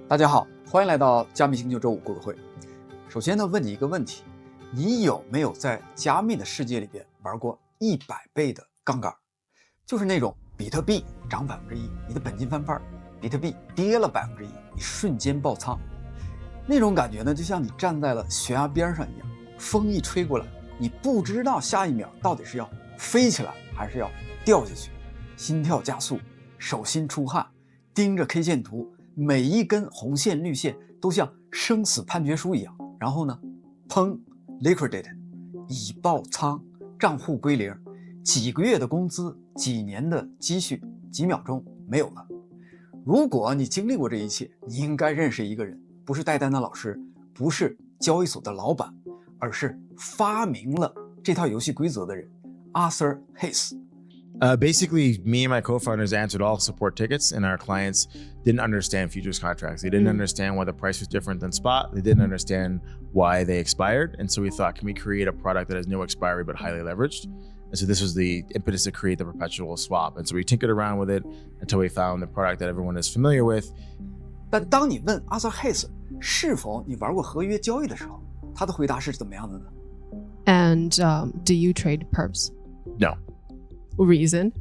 大家好，欢迎来到加密星球周五故事会。首先呢，问你一个问题，你有没有在加密的世界里边玩过100倍的杠杆？就是那种比特币涨1%，你的本金翻番；比特币跌了1%，你瞬间爆仓。那种感觉呢，就像你站在了悬崖边上一样，风一吹过来，你不知道下一秒到底是要飞起来还是要掉下去，心跳加速，手心出汗，盯着 K 线图。每一根红线绿线都像生死判决书一样，然后呢，砰 ，liquidate， 已爆仓，账户归零，几个月的工资，几年的积蓄，几秒钟没有了。如果你经历过这一切，你应该认识一个人，不是带单的老师，不是交易所的老板，而是发明了这套游戏规则的人 ，Arthur Hayes。Basically, me and my co-founders answered all support tickets, and our clients didn't understand futures contracts. They didn't understand why the price was different than spot. They didn't understand why they expired. And so we thought, can we create a product that has no expiry but highly leveraged? And so this was the impetus to create the perpetual swap. And so we tinkered around with it until we found the product that everyone is familiar with. 但当你问 Arthur Hayes 是否你玩过合约交易的时候，他的回答是怎么样的呢？ And do you trade perps? No. Reason?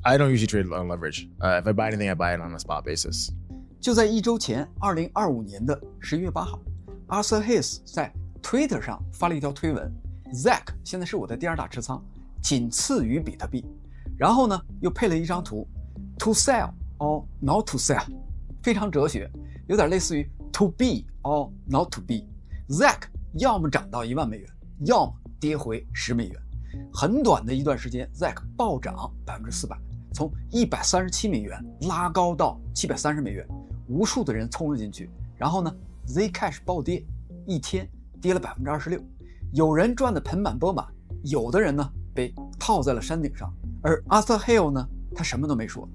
I don't usually trade on leverage. If I buy anything, I buy it on a spot basis. 就在1周前，2025年的11月8号 ，Arthur Hayes 在 Twitter 上发了一条推文 ：“ZACK 现在是我的第2大持仓，仅次于比特币。”然后呢，又配了一张图 ：“To sell or not to sell”， 非常哲学，有点类似于 “To be or not to be”。ZACK 要么涨到1万美元，要么跌回10美元。很短的一段时间 ，ZACK 暴涨400%，从137美元拉高到730美元，无数的人冲了进去。然后呢 ，Zcash 暴跌，一天跌了26%，有人赚得盆满钵满，有的人呢被套在了山顶上。而 Arthur Hayes 呢，他什么都没说，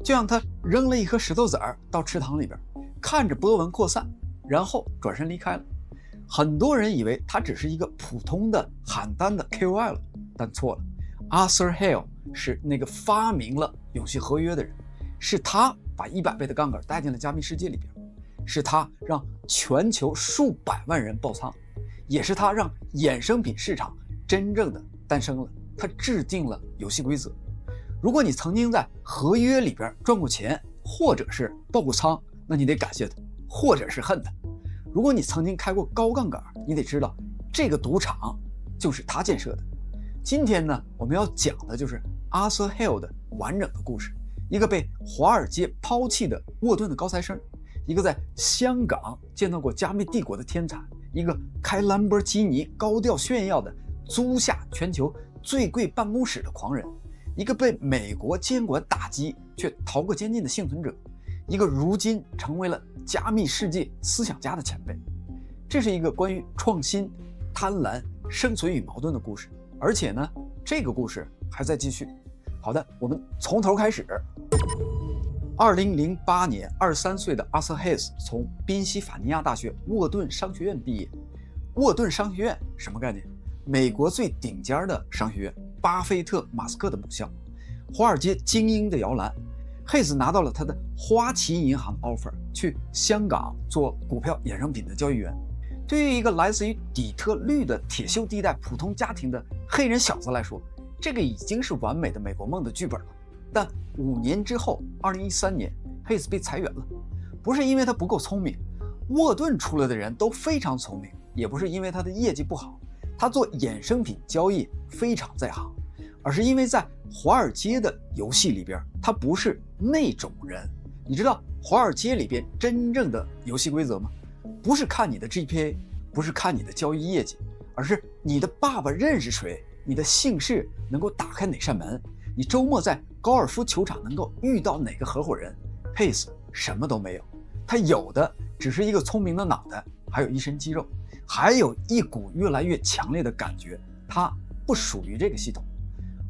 就让他扔了一颗石头子儿到池塘里边，看着波纹扩散，然后转身离开了。很多人以为他只是一个普通的喊单的 KOL， 但错了。Arthur Hayes 是那个发明了永续合约的人，是他把100倍的杠杆带进了加密世界里边，是他让全球数百万人爆仓，也是他让衍生品市场真正的诞生了。他制定了游戏规则。如果你曾经在合约里边赚过钱，或者是爆过仓，那你得感谢他，或者是恨他。如果你曾经开过高杠杆，你得知道这个赌场就是他建设的。今天呢，我们要讲的就是 Arthur Hayes 的完整的故事，一个被华尔街抛弃的沃顿的高材生，一个在香港见到过加密帝国的天才，一个开兰博基尼高调炫耀的租下全球最贵办公室的狂人，一个被美国监管打击却逃过监禁的幸存者，一个如今成为了加密世界思想家的前辈。这是一个关于创新、贪婪、生存与矛盾的故事，而且呢，这个故事还在继续。好的，我们从头开始。2008年，23岁的 Arthur Hayes 从宾夕法尼亚大学沃顿商学院毕业。沃顿商学院什么概念？美国最顶尖的商学院，巴菲特、马斯克的母校，华尔街精英的摇篮。Hayes 拿到了他的花旗银行的 offer， 去香港做股票衍生品的交易员。对于一个来自于底特律的铁锈地带普通家庭的黑人小子来说，这个已经是完美的美国梦的剧本了。但5年之后，2013年 ，Hayes 被裁员了，不是因为他不够聪明，沃顿出来的人都非常聪明，也不是因为他的业绩不好，他做衍生品交易非常在行，而是因为在华尔街的游戏里边，他不是那种人。你知道华尔街里边真正的游戏规则吗？不是看你的 GPA， 不是看你的交易业绩，而是你的爸爸认识谁，你的姓氏能够打开哪扇门，你周末在高尔夫球场能够遇到哪个合伙人。Hayes 什么都没有，他有的只是一个聪明的脑袋，还有一身肌肉，还有一股越来越强烈的感觉，他不属于这个系统。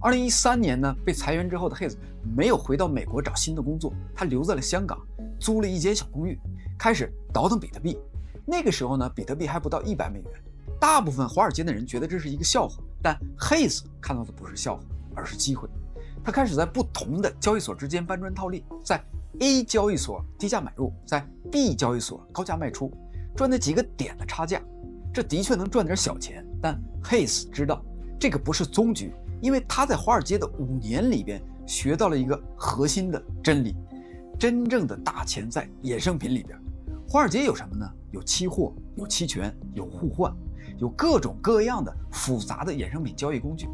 2013年呢，被裁员之后的 Hayes 没有回到美国找新的工作，他留在了香港，租了一间小公寓，开始倒腾比特币。那个时候呢，比特币还不到100美元，大部分华尔街的人觉得这是一个笑话，但 Hayes 看到的不是笑话，而是机会。他开始在不同的交易所之间搬砖套利，在 A 交易所低价买入，在 B 交易所高价卖出，赚那几个点的差价，这的确能赚点小钱。但 Hayes 知道这个不是终局，因为他在华尔街的5年里边学到了一个核心的真理：真正的大钱在衍生品里边。华尔街有什么呢？有期货，有期权，有互换，有各种各样的复杂的衍生品交易工具。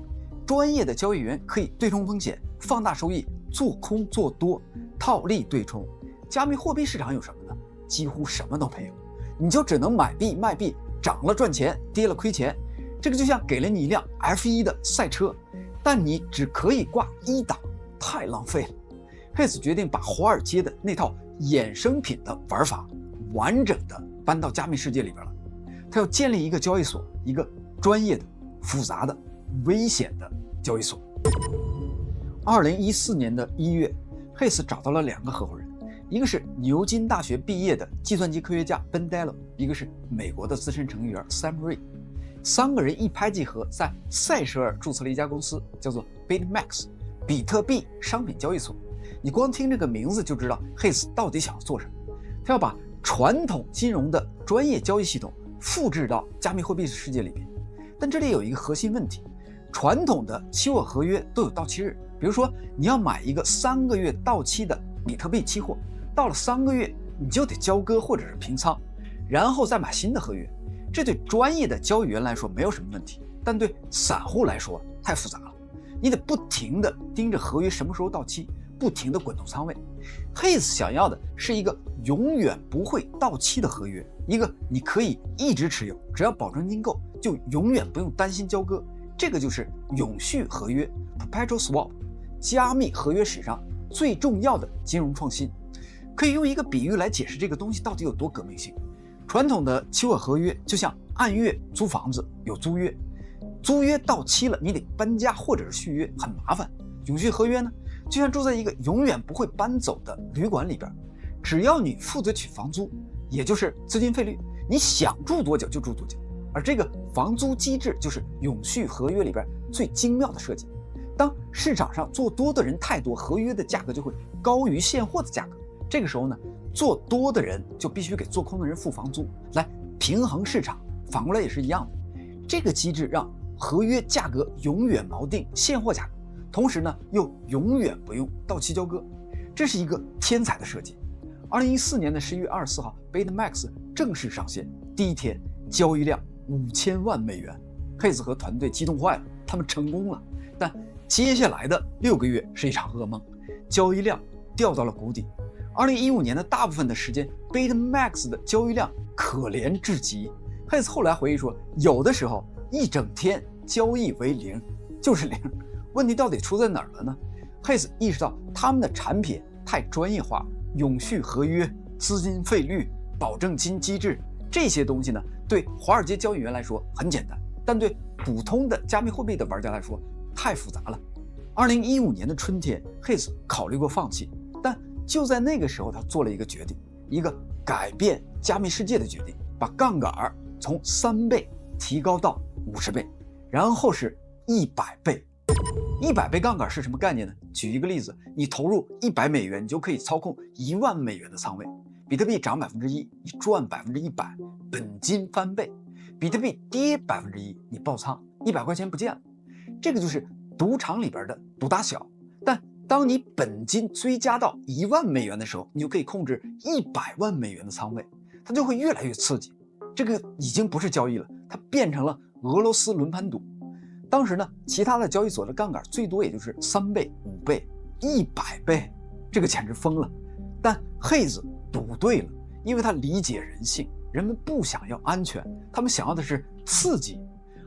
专业的交易员可以对冲风险，放大收益，做空做多，套利对冲。加密货币市场有什么呢？几乎什么都没有，你就只能买币卖币，涨了赚钱，跌了亏钱。这个就像给了你一辆 F1 的赛车，但你只可以挂1档，太浪费了。Hayes 决定把华尔街的那套衍生品的玩法完整的搬到加密世界里边了。他要建立一个交易所，一个专业的、复杂的、危险的交易所。2014年1月，Hayes 找到了2个合伙人，一个是牛津大学毕业的计算机科学家 Ben Dello， 一个是美国的资深程序员 Sam Ray。3个人一拍即合，在塞舌尔注册了一家公司，叫做 BitMax 比特币商品交易所。你光听这个名字就知道 Hayes 到底想要做什么。他要把传统金融的专业交易系统复制到加密货币世界里边。但这里有一个核心问题，传统的期货合约都有到期日，比如说你要买一个3个月到期的比特币期货，到了3个月你就得交割或者是平仓，然后再买新的合约。这对专业的交易员来说没有什么问题，但对散户来说太复杂了，你得不停地盯着合约什么时候到期，不停地滚动仓位。Hayes 想要的是一个永远不会到期的合约，一个你可以一直持有，只要保证金够，就永远不用担心交割。这个就是永续合约 （Perpetual Swap）， 加密合约史上最重要的金融创新。可以用一个比喻来解释这个东西到底有多革命性。传统的期货合约就像按月租房子，有租约，租约到期了你得搬家或者是续约，很麻烦。永续合约呢，就像住在一个永远不会搬走的旅馆里边，只要你负责取房租，也就是资金费率，你想住多久就住多久。而这个房租机制就是永续合约里边最精妙的设计。当市场上做多的人太多，合约的价格就会高于现货的价格。这个时候呢，做多的人就必须给做空的人付房租，来平衡市场。反过来也是一样的，这个机制让合约价格永远锚定现货价格，同时呢又永远不用到期交割，这是一个天才的设计。2014年11月24号 BitMax 正式上线，第一天交易量5000万美元。Hayes 和团队激动坏了，他们成功了。但接下来的6个月是一场噩梦，交易量掉到了谷底。2015年的大部分的时间 BitMax 的交易量可怜至极。Hayes 后来回忆说，有的时候一整天交易为0，就是0。问题到底出在哪儿了呢？ Hayes 意识到他们的产品太专业化，永续合约、资金费率、保证金机制，这些东西呢，对华尔街交易员来说很简单，但对普通的加密货币的玩家来说太复杂了。2015年的春天 Hayes 考虑过放弃，但就在那个时候他做了一个决定，一个改变加密世界的决定，把杠杆从3倍提高到50倍，然后是100倍。100倍杠杆是什么概念呢？举一个例子，你投入100美元，你就可以操控1万美元的仓位。比特币涨1%，你赚100%，本金翻倍；比特币跌1%，你爆仓，100块钱不见了。这个就是赌场里边的赌大小。但当你本金追加到1万美元的时候，你就可以控制100万美元的仓位，它就会越来越刺激。这个已经不是交易了，它变成了俄罗斯轮盘赌。当时呢，其他的交易所的杠杆最多也就是3倍、5倍、100倍，这个简直疯了。但Hayes赌对了，因为他理解人性，人们不想要安全，他们想要的是刺激。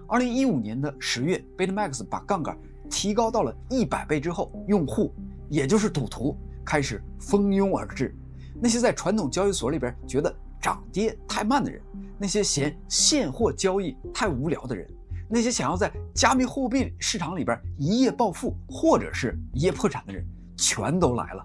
2015年10月 BitMax 把杠杆提高到了100倍之后，用户也就是赌徒开始蜂拥而至。那些在传统交易所里边觉得涨跌太慢的人，那些嫌现货交易太无聊的人，那些想要在加密货币市场里边一夜暴富或者是一夜破产的人，全都来了。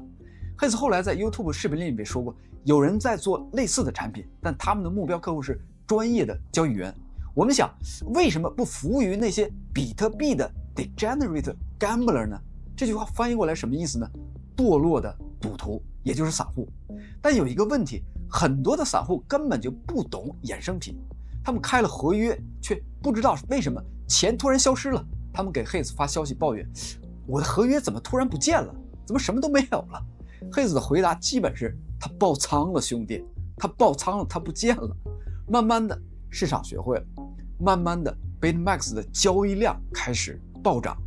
Hayes 后来在 YouTube 视频里面说过，有人在做类似的产品，但他们的目标客户是专业的交易员。我们想，为什么不服务于那些比特币的 degenerate gambler 呢？这句话翻译过来什么意思呢？堕落的赌徒，也就是散户。但有一个问题，很多的散户根本就不懂衍生品，他们开了合约，却不知道为什么钱突然消失了。他们给 Hayes 发消息抱怨，我的合约怎么突然不见了，怎么什么都没有了。Hayes 的回答基本是，他爆仓了兄弟，他爆仓了，他不见了。慢慢的市场学会了，慢慢的 BetaMax 的交易量开始暴涨。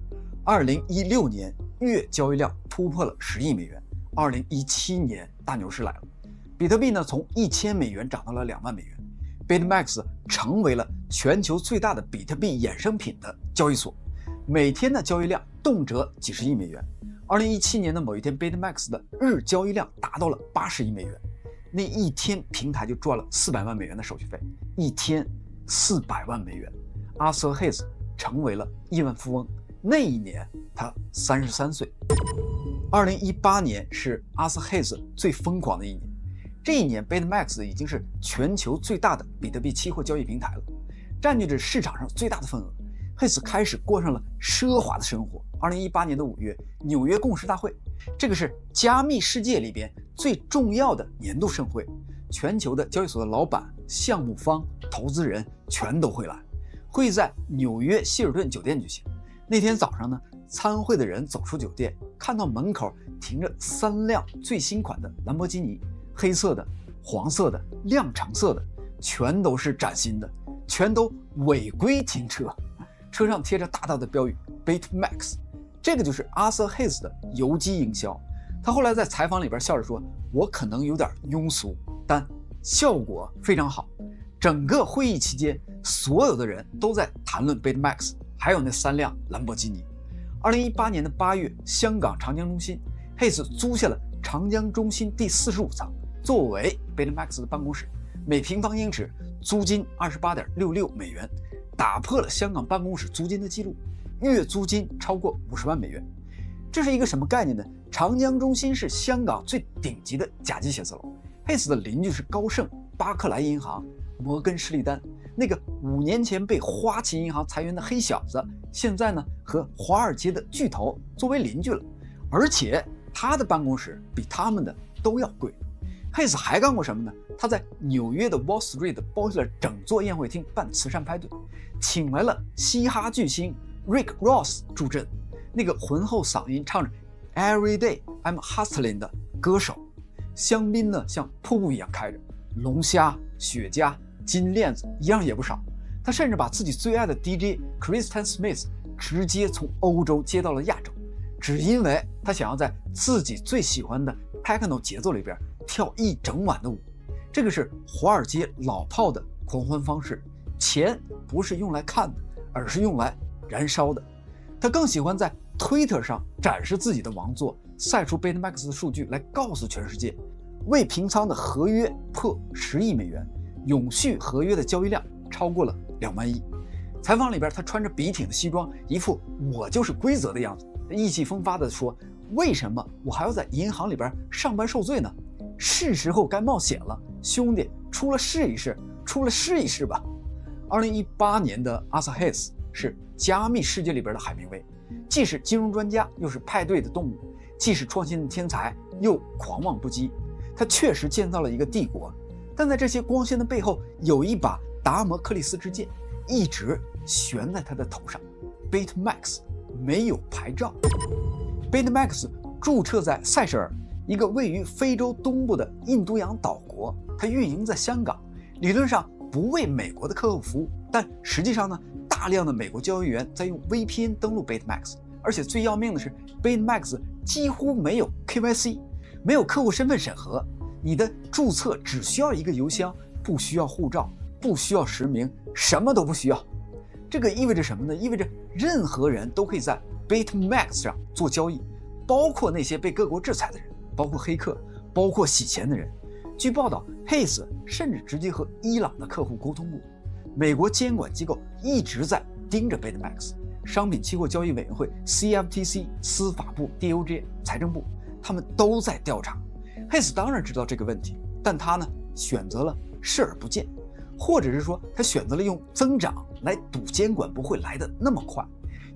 2016年月交易量突破了10亿美元。2017年大牛市来了，比特币呢从1000美元涨到了2万美元。BetaMax 成为了全球最大的比特币衍生品的交易所，每天的交易量动辄几十亿美元。2017年的某一天 ，BetaMax 的日交易量达到了80亿美元，那一天平台就赚了400万美元的手续费，一天400万美元。Arthur Hayes 成为了亿万富翁，那一年他33岁。2018年是 Arthur Hayes 最疯狂的一年，这一年 BetaMax 已经是全球最大的比特币期货交易平台了，占据着市场上最大的份额。Hayes 开始过上了奢华的生活。2018年的5月，纽约共识大会，这个是加密世界里边最重要的年度盛会，全球的交易所的老板、项目方、投资人全都会来。会议在纽约希尔顿酒店举行。那天早上呢，参会的人走出酒店，看到门口停着3辆最新款的兰博基尼，黑色的、黄色的、亮橙色的，全都是崭新的，全都违规停车。车上贴着大大的标语 BetaMax， 这个就是 Arthur Hayes 的游击营销。他后来在采访里边笑着说，我可能有点庸俗，但效果非常好。整个会议期间，所有的人都在谈论 BetaMax， 还有那3辆兰博基尼。2018年的8月，香港长江中心 Hayes 租下了长江中心第45层，作为 BetaMax 的办公室，每平方英尺租金28.66美元，打破了香港办公室租金的记录，月租金超过50万美元。这是一个什么概念呢？长江中心是香港最顶级的甲级写字楼。Hayes 的邻居是高盛、巴克莱银行、摩根士力丹。那个5年前被花旗银行裁员的黑小子，现在呢和华尔街的巨头作为邻居了，而且他的办公室比他们的都要贵。Hayes 还干过什么呢？他在纽约的 Wall Street Boiler 整座宴会厅办慈善派对，请来了嘻哈巨星 Rick Ross 助阵，那个浑厚嗓音唱着 Every Day I'm Hustling 的歌手。香槟呢像瀑布一样开着，龙虾、雪茄、金链子一样也不少。他甚至把自己最爱的 DJ Kristen Smith 直接从欧洲接到了亚洲，只因为他想要在自己最喜欢的 Techno 节奏里边跳一整晚的舞。这个是华尔街老炮的狂欢方式，钱不是用来看的，而是用来燃烧的。他更喜欢在 Twitter 上展示自己的王座，晒出 BetaMax 的数据来告诉全世界，未平仓的合约破10亿美元，永续合约的交易量超过了2万亿。采访里边，他穿着笔挺的西装，一副我就是规则的样子，意气风发地说，为什么我还要在银行里边上班受罪呢？是时候该冒险了，兄弟，出了试一试，出了试一试吧。2018年的 Arthur Hayes 是加密世界里边的海明威，既是金融专家，又是派对的动物，既是创新的天才，又狂妄不羁。他确实建造了一个帝国，但在这些光鲜的背后，有一把达摩克利斯之剑一直悬在他的头上。BetaMax 没有牌照。BetaMax 注册在塞舌尔，一个位于非洲东部的印度洋岛国，它运营在香港，理论上不为美国的客户服务，但实际上呢，大量的美国交易员在用 VPN 登录 BetaMax， 而且最要命的是 BetaMax 几乎没有 KYC， 没有客户身份审核，你的注册只需要一个邮箱，不需要护照，不需要实名，什么都不需要。这个意味着什么呢？意味着任何人都可以在 BetaMax 上做交易，包括那些被各国制裁的人，包括黑客，包括洗钱的人。据报道 Hayes 甚至直接和伊朗的客户沟通过。美国监管机构一直在盯着 BetaMax， 商品期货交易委员会 CFTC、 司法部 DOJ、 财政部，他们都在调查。Hayes 当然知道这个问题，但他呢选择了视而不见，或者是说他选择了用增长来赌监管不会来得那么快。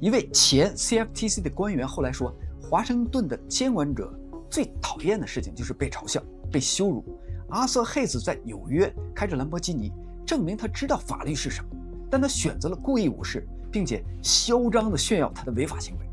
一位前 CFTC 的官员后来说，华盛顿的监管者最讨厌的事情就是被嘲笑、被羞辱。阿瑟·黑斯在纽约开着兰博基尼，证明他知道法律是什么，但他选择了故意无视，并且嚣张地炫耀他的违法行为。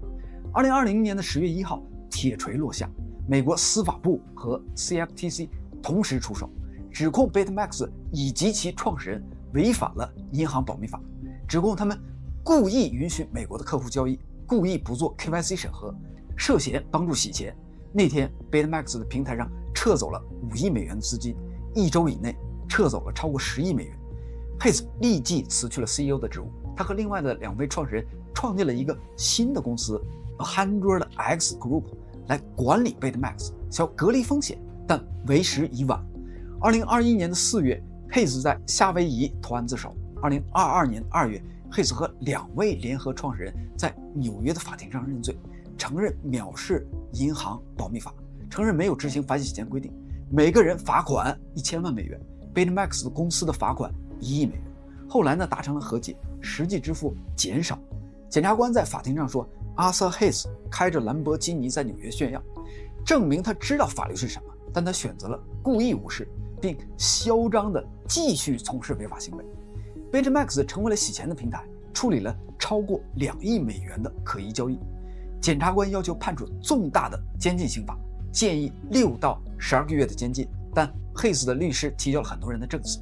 2020年的10月1号，铁锤落下，美国司法部和 CFTC 同时出手，指控 BitMax 以及其创始人违反了银行保密法，指控他们故意允许美国的客户交易，故意不做 KYC 审核，涉嫌帮助洗钱。那天 BitMax 的平台上撤走了5亿美元的资金，1周以内撤走了超过10亿美元。Hayes 立即辞去了 CEO 的职务，他和另外的2位创始人创建了一个新的公司 100X Group 来管理 BitMax， 想要隔离风险，但为时已晚。2021年的4月 Hayes 在夏威夷投案自首。2022年2月 Hayes 和2位联合创始人在纽约的法庭上认罪，承认藐视银行保密法，承认没有执行反洗钱规定，每个人罚款1000万美元。BitMax 公司的罚款1亿美元。后来呢，达成了和解，实际支付减少。检察官在法庭上说，阿瑟·黑斯开着兰博基尼在纽约炫耀，证明他知道法律是什么，但他选择了故意无视，并嚣张地继续从事违法行为。BitMax 成为了洗钱的平台，处理了超过2亿美元的可疑交易。检察官要求判处重大的监禁刑罚，建议6到12个月的监禁，但黑斯的律师提交了很多人的证词，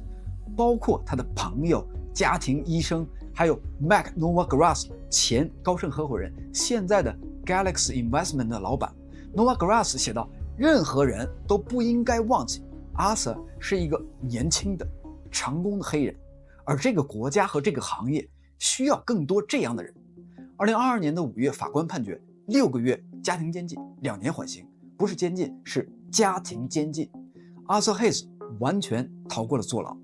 包括他的朋友、家庭医生，还有 Mac Novogratz 前高盛合伙人，现在的 Galaxy Investment 的老板。Novogratz 写道，任何人都不应该忘记 Arthur 是一个年轻的成功的黑人，而这个国家和这个行业需要更多这样的人。2022年的5月，法官判决6个月家庭监禁，2年缓刑，不是监禁，是家庭监禁。Arthur Hayes 完全逃过了坐牢。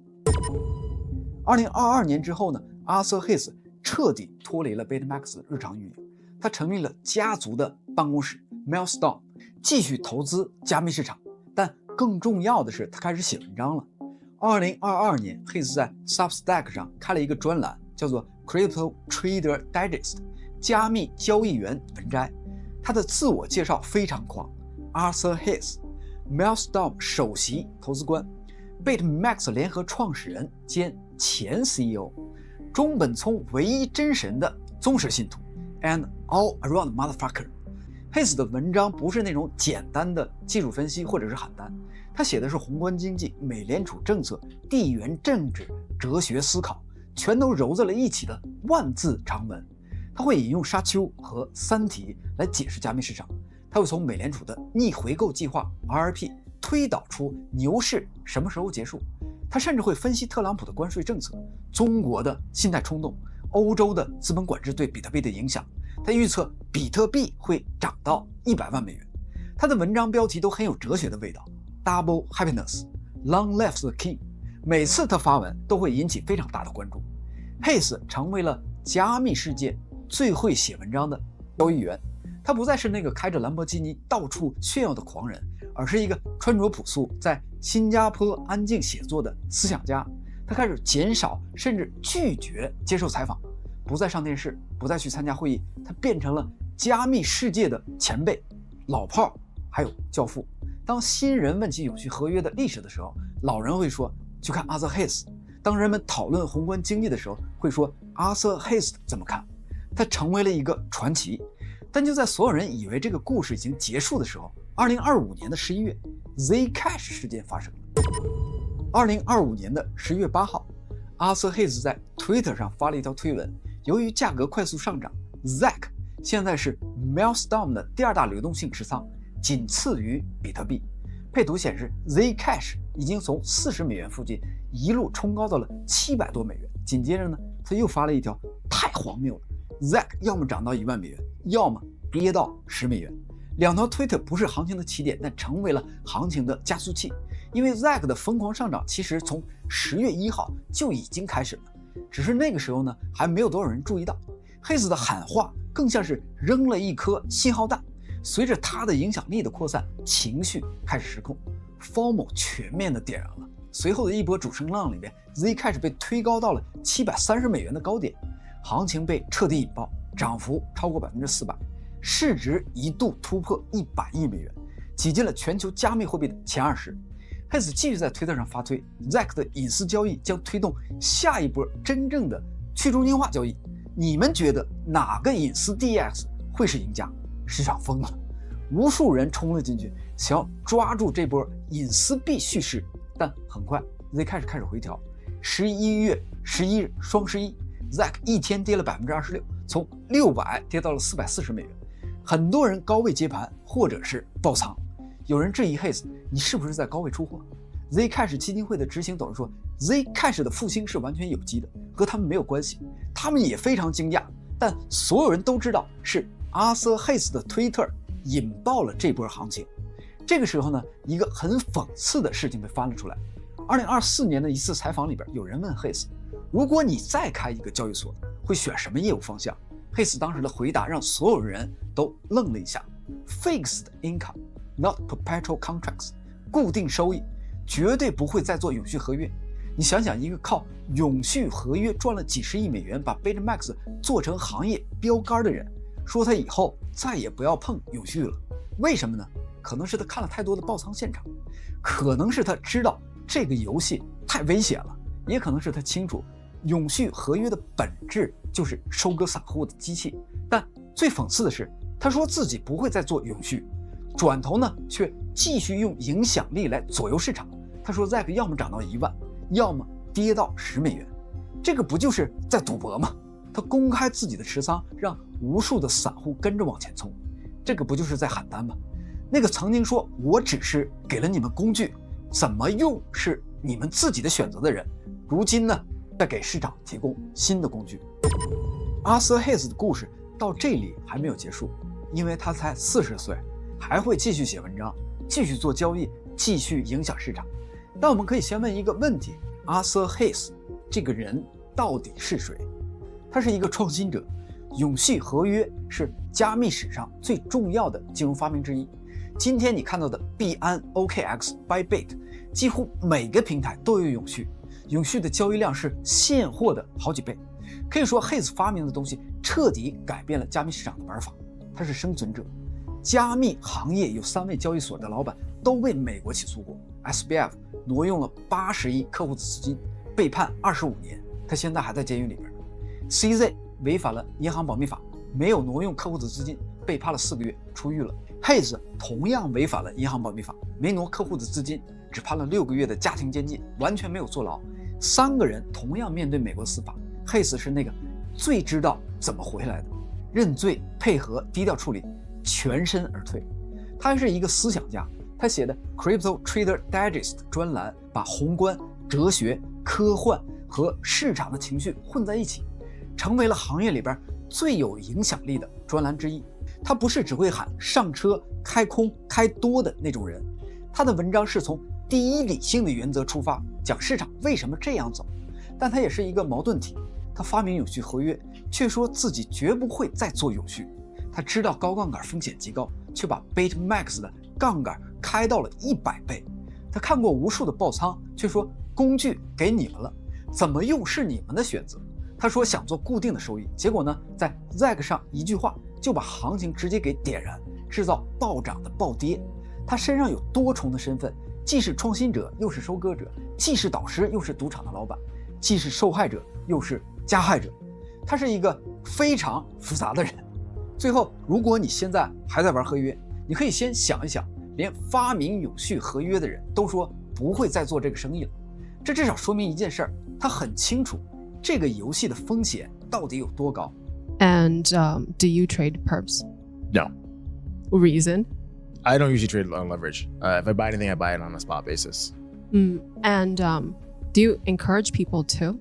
2022年之后呢，Arthur Hayes 彻底脱离了 BitMax 的日常运营，他成立了家族的办公室 Milestone， 继续投资加密市场。但更重要的是，他开始写文章了。2022年 Hayes 在 Substack 上开了一个专栏，叫做 Crypto Trader Digest 加密交易员文摘。他的自我介绍非常狂， Arthur Hayes Milestone 首席投资官， BitMax 联合创始人兼前 CEO， 中本聪唯一真神的忠实信徒 and all around motherfucker。 Hayes 的文章不是那种简单的技术分析或者是喊单，他写的是宏观经济、美联储政策、地缘政治、哲学思考，全都揉在了一起的万字长文。他会引用沙丘和三体来解释加密市场，他会从美联储的逆回购计划 RRP 推导出牛市什么时候结束。他甚至会分析特朗普的关税政策、中国的信贷冲动、欧洲的资本管制对比特币的影响。他预测比特币会涨到100万美元。他的文章标题都很有哲学的味道， Double Happiness Long Live the King。 每次他发文都会引起非常大的关注。Hayes 成为了加密世界最会写文章的交易员，他不再是那个开着兰博基尼到处炫耀的狂人，而是一个穿着朴素，在新加坡安静写作的思想家。他开始减少甚至拒绝接受采访，不再上电视，不再去参加会议，他变成了加密世界的前辈、老炮还有教父。当新人问起永续合约的历史的时候，老人会说去看 Arthur Hayes。 当人们讨论宏观经济的时候，会说 Arthur Hayes 怎么看。他成为了一个传奇。但就在所有人以为这个故事已经结束的时候，2025年的11月 Zcash 事件发生了。2025年的10月8号 Arthur Hayes 在 Twitter 上发了一条推文，由于价格快速上涨， ZAC 现在是 Milestone 的第2大流动性持仓，仅次于比特币。配图显示 Zcash 已经从40美元附近一路冲高到了700多美元。紧接着呢，他又发了一条，太荒谬了， ZAC 要么涨到1万美元，要么跌到10美元。2条推特不是行情的起点，但成为了行情的加速器。因为 ZAC 的疯狂上涨其实从10月1号就已经开始了，只是那个时候呢还没有多少人注意到。黑子的喊话更像是扔了一颗信号弹，随着他的影响力的扩散，情绪开始失控， FOMO 全面的点燃了。随后的一波主升浪里面， Zcash 被推高到了730美元的高点，行情被彻底引爆，涨幅超过400%，市值一度突破100亿美元。挤进了全球加密货币的前20。Hayes 继续在推特上发推 ，ZAC 的隐私交易将推动下一波真正的去中心化交易。你们觉得哪个隐私 DEX 会是赢家？市场疯了，无数人冲了进去，想要抓住这波隐私币叙事。但很快 Zcash 开始回调。11月11日双11 ，ZAC 一天跌了26%，从600跌到了440美元。很多人高位接盘或者是爆仓。有人质疑 Hayes， 你是不是在高位出货？ Zcash 基金会的执行董事说 Zcash 的复兴是完全有机的，和他们没有关系。他们也非常惊讶，但所有人都知道是 Arthur Hayes 的推特引爆了这波行情。这个时候呢，一个很讽刺的事情被翻了出来。2024年的一次采访里边，有人问 Hayes， 如果你再开一个交易所，会选什么业务方向？ Hayes 当时的回答让所有人都愣了一下 ：Fixed income, not perpetual contracts， 固定收益，绝对不会再做永续合约。你想想，一个靠永续合约赚了几十亿美元，把 BitMax 做成行业标杆的人，说他以后再也不要碰永续了。为什么呢？可能是他看了太多的爆仓现场，可能是他知道这个游戏太危险了，也可能是他清楚永续合约的本质就是收割散户的机器。但最讽刺的是，他说自己不会再做永续，转头呢却继续用影响力来左右市场。他说 ZAC 要么涨到1万，要么跌到10美元，这个不就是在赌博吗？他公开自己的持仓，让无数的散户跟着往前冲，这个不就是在喊单吗？那个曾经说我只是给了你们工具，怎么用是你们自己的选择的人，如今呢在给市场提供新的工具。Arthur Hayes 的故事到这里还没有结束，因为他才40岁，还会继续写文章，继续做交易，继续影响市场。但我们可以先问一个问题， Arthur Hayes 这个人到底是谁？他是一个创新者，永续合约是加密史上最重要的金融发明之一。今天你看到的币安、OKX、Bybit， 几乎每个平台都有永续，永续的交易量是现货的好几倍。可以说 Hayes 发明的东西彻底改变了加密市场的玩法，他是生存者。加密行业有3位交易所的老板都被美国起诉过， SBF 挪用了80亿客户的资金，被判25年，他现在还在监狱里边。 CZ 违反了银行保密法，没有挪用客户的资金，被判了4个月，出狱了。Hayes 同样违反了银行保密法，没挪客户的资金，只判了6个月的家庭监禁，完全没有坐牢。3个人同样面对美国司法。Hayes 是那个最知道怎么回来的，认罪、配合、低调处理，全身而退。他还是一个思想家，他写的 Crypto Trader Digest 专栏把宏观、哲学、科幻和市场的情绪混在一起，成为了行业里边最有影响力的专栏之一。他不是只会喊上车、开空、开多的那种人，他的文章是从第一理性的原则出发，讲市场为什么这样走。但他也是一个矛盾体，他发明永续合约，却说自己绝不会再做永续。他知道高杠杆风险极高，却把 BitMax 的杠杆开到了100倍。他看过无数的爆仓，却说工具给你们了，怎么用是你们的选择。他说想做固定的收益，结果呢，在 ZAC 上一句话就把行情直接给点燃，制造暴涨的暴跌。他身上有多重的身份，既是创新者，又是收割者，既是导师，又是赌场的老板，既是受害者，又是加害者。他是一个非常复杂的人。最后，如果你现在还在玩合约，你可以先想一想，连发明永续合约的人都说不会再做这个生意了，这至少说明一件事儿，他很清楚这个游戏的风险到底有多高。And do you trade perps? No. Reason? I don't usually trade on leverage. If I buy anything, I buy it on a spot basis. And do you encourage people to?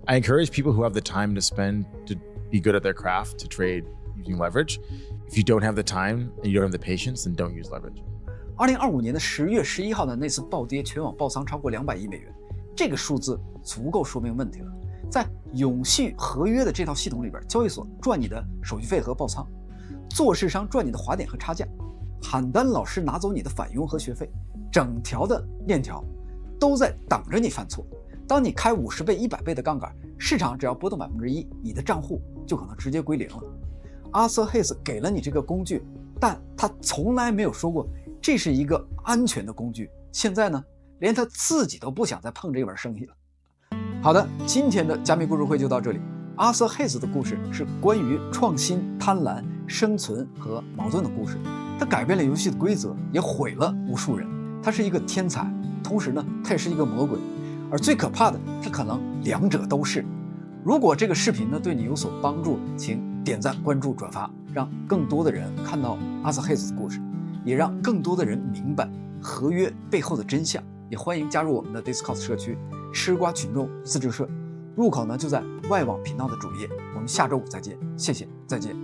I encourage people who have the time to spend to be good at their craft to trade using leverage. If you don't have the time and you don't have the patience, then don't use leverage. 2025年的10月11号的那次暴跌，全网爆仓超过200亿美元，这个数字足够说明问题了。在永续合约的这套系统里边，交易所赚你的手续费和爆仓，做市商赚你的滑点和差价，喊单老师拿走你的返佣和学费，整条的链条都在等着你犯错。当你开50倍、100倍的杠杆，市场只要波动1%，你的账户就可能直接归零了。Arthur Hayes 给了你这个工具，但他从来没有说过这是一个安全的工具。现在呢，连他自己都不想再碰这门生意了。好的，今天的加密故事会就到这里。Arthur Hayes 的故事是关于创新、贪婪、生存和矛盾的故事。他改变了游戏的规则，也毁了无数人。他是一个天才，同时呢，他也是一个魔鬼。而最可怕的，他可能两者都是。如果这个视频呢对你有所帮助，请点赞、关注、转发，让更多的人看到Arthur Hayes的故事，也让更多的人明白合约背后的真相。也欢迎加入我们的 Discord 社区吃瓜群众自治社，入口呢就在外网频道的主页。我们下周五再见，谢谢，再见。